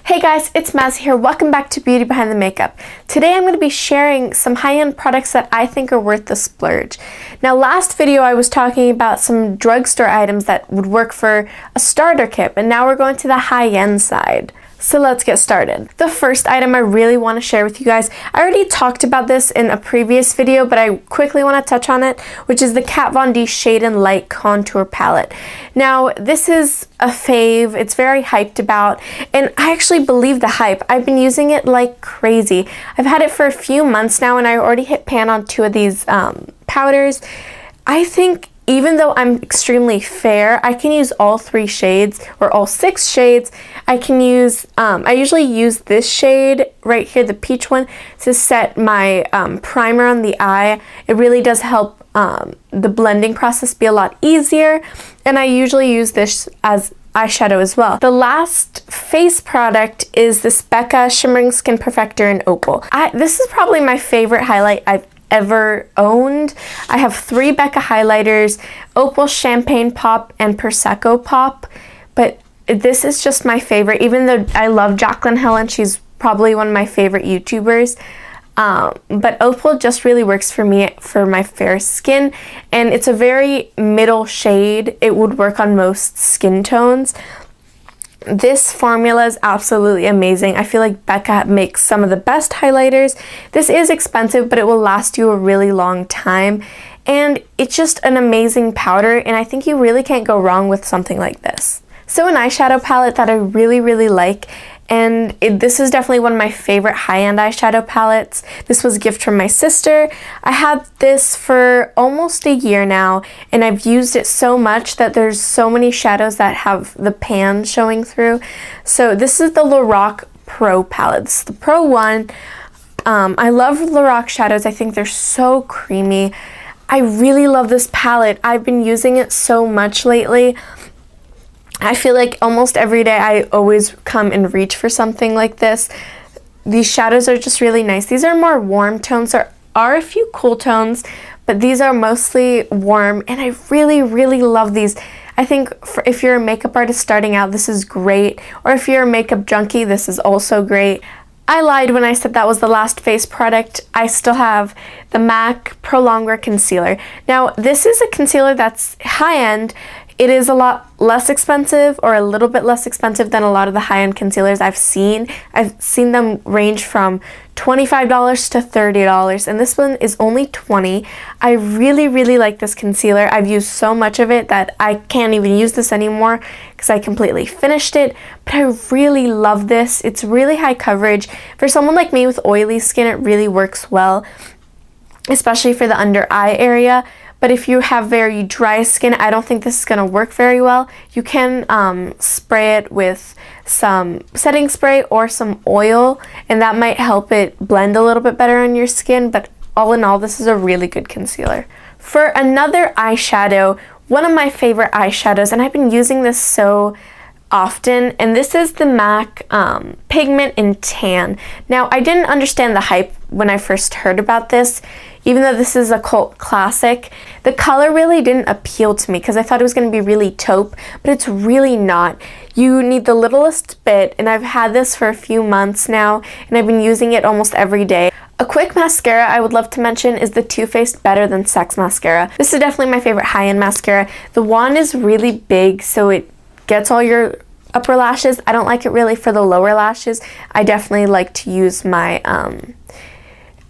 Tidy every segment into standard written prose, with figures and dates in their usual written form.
Hey guys, it's Maz here. Welcome back to Beauty Behind the Makeup. Today I'm going to be sharing some high-end products that I think are worth the splurge. Now last video I was talking about some drugstore items that would work for a starter kit, but now we're going to the high-end side. So let's get started. The first item I really want to share with you guys, I already talked about this in a previous video, but I quickly want to touch on it, which is the Kat Von D Shade and Light Contour Palette. Now, this is a fave. It's very hyped about, and I actually believe the hype. I've been using it like crazy. I've had it for a few months now, and I already hit pan on 2 of these powders. I think even though I'm extremely fair, I can use all 3 shades or all 6 shades. I can use, I usually use this shade right here, the peach one, to set my primer on the eye. It really does help the blending process be a lot easier. And I usually use this as eyeshadow as well. The last face product is this Becca Shimmering Skin Perfecter in Opal. This is probably my favorite highlight I've ever owned. I have 3 Becca highlighters, Opal Champagne Pop and Prosecco Pop, but this is just my favorite, even though I love Jaclyn Hill and she's probably one of my favorite YouTubers. But Opal just really works for me for my fair skin, and it's a very middle shade. It would work on most skin tones. This formula is absolutely amazing. I feel like Becca makes some of the best highlighters. This is expensive, but it will last you a really long time. And it's just an amazing powder, and I think you really can't go wrong with something like this. So an eyeshadow palette that I really like, and this is definitely one of my favorite high-end eyeshadow palettes. This was a gift from my sister. I had this for almost a year now, and I've used it so much that there's so many shadows that have the pan showing through. So this is the Lorac Pro Palette. This is the Pro one. I love Lorac shadows. I think they're so creamy. I really love this palette. I've been using it so much lately. I feel like almost every day I always come and reach for something like this. These shadows are just really nice. These are more warm tones. There are a few cool tones, but these are mostly warm, and I really love these. I think if you're a makeup artist starting out, this is great, or if you're a makeup junkie, this is also great. I lied when I said that was the last face product. I still have the MAC Prolongware Concealer. Now, this is a concealer that's high-end. It is a lot less expensive, or a little bit less expensive than a lot of the high-end concealers I've seen. I've seen them range from $25 to $30, and this one is only $20. I really like this concealer. I've used so much of it that I can't even use this anymore because I completely finished it, but I really love this. It's really high coverage. For someone like me with oily skin, it really works well, especially for the under eye area. But if you have very dry skin, I don't think this is going to work very well. You can spray it with some setting spray or some oil, and that might help it blend a little bit better on your skin. But all in all, this is a really good concealer. For another eyeshadow, one of my favorite eyeshadows, and I've been using this so often, and this is the MAC Pigment-tan. Now, I didn't understand the hype when I first heard about this. Even though this is a cult classic, the color really didn't appeal to me because I thought it was going to be really taupe, but it's really not. You need the littlest bit, and I've had this for a few months now, and I've been using it almost every day. A quick mascara I would love to mention is the Too Faced Better Than Sex mascara. This is definitely my favorite high-end mascara. The wand is really big, so it gets all your upper lashes. I don't like it really for the lower lashes. I definitely like to use my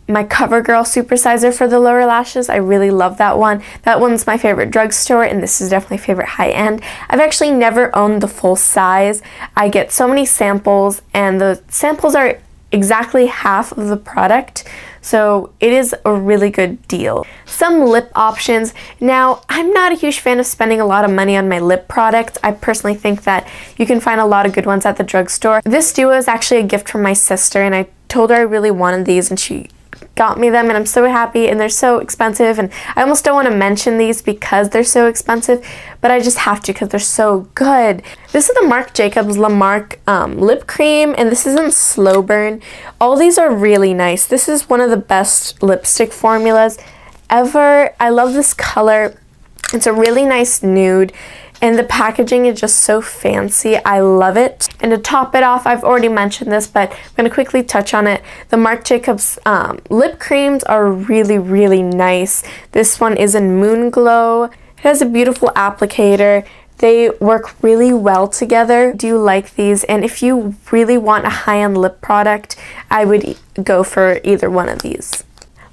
my CoverGirl Supersizer for the lower lashes. I really love that one. That one's my favorite drugstore, and this is definitely favorite high-end. I've actually never owned the full size. I get so many samples, and the samples are exactly half of the product, so it is a really good deal. Some lip options. Now, I'm not a huge fan of spending a lot of money on my lip products. I personally think that you can find a lot of good ones at the drugstore. This duo is actually a gift from my sister, and I told her I really wanted these, and she got me them, and I'm so happy. And they're so expensive, and I almost don't want to mention these because they're so expensive, but I just have to because they're so good. This is the Marc Jacobs La Marque lip cream, and this is in Slow Burn. All these are really nice. This is one of the best lipstick formulas ever. I love this color. It's a really nice nude. and the packaging is just so fancy. I love it. And to top it off, I've already mentioned this, but I'm going to quickly touch on it. The Marc Jacobs lip creams are really, really nice. This one is in Moon Glow. It has a beautiful applicator. They work really well together. I do like these, and if you really want a high-end lip product, I would go for either one of these.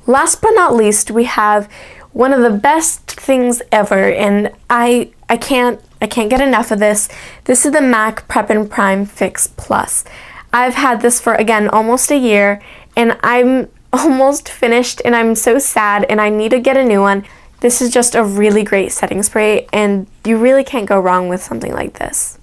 Last but not least, we have one of the best things ever, and I can't get enough of this. This is the MAC Prep and Prime Fix Plus. I've had this for, again, almost a year, and I'm almost finished, and I'm so sad, and I need to get a new one. This is just a really great setting spray, and you really can't go wrong with something like this.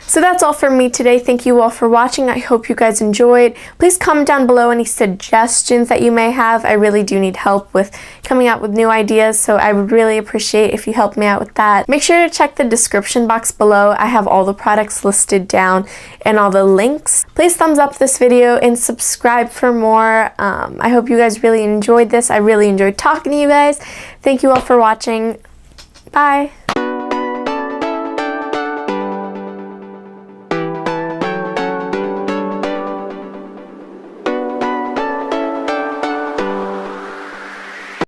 So that's all for me today. Thank you all for watching. I hope you guys enjoyed. Please comment down below any suggestions that you may have. I really do need help with coming out with new ideas, so I would really appreciate if you help me out with that. Make sure to check the description box below. I have all the products listed down and all the links. Please thumbs up this video and subscribe for more. I hope you guys really enjoyed this. I really enjoyed talking to you guys. Thank you all for watching. Bye.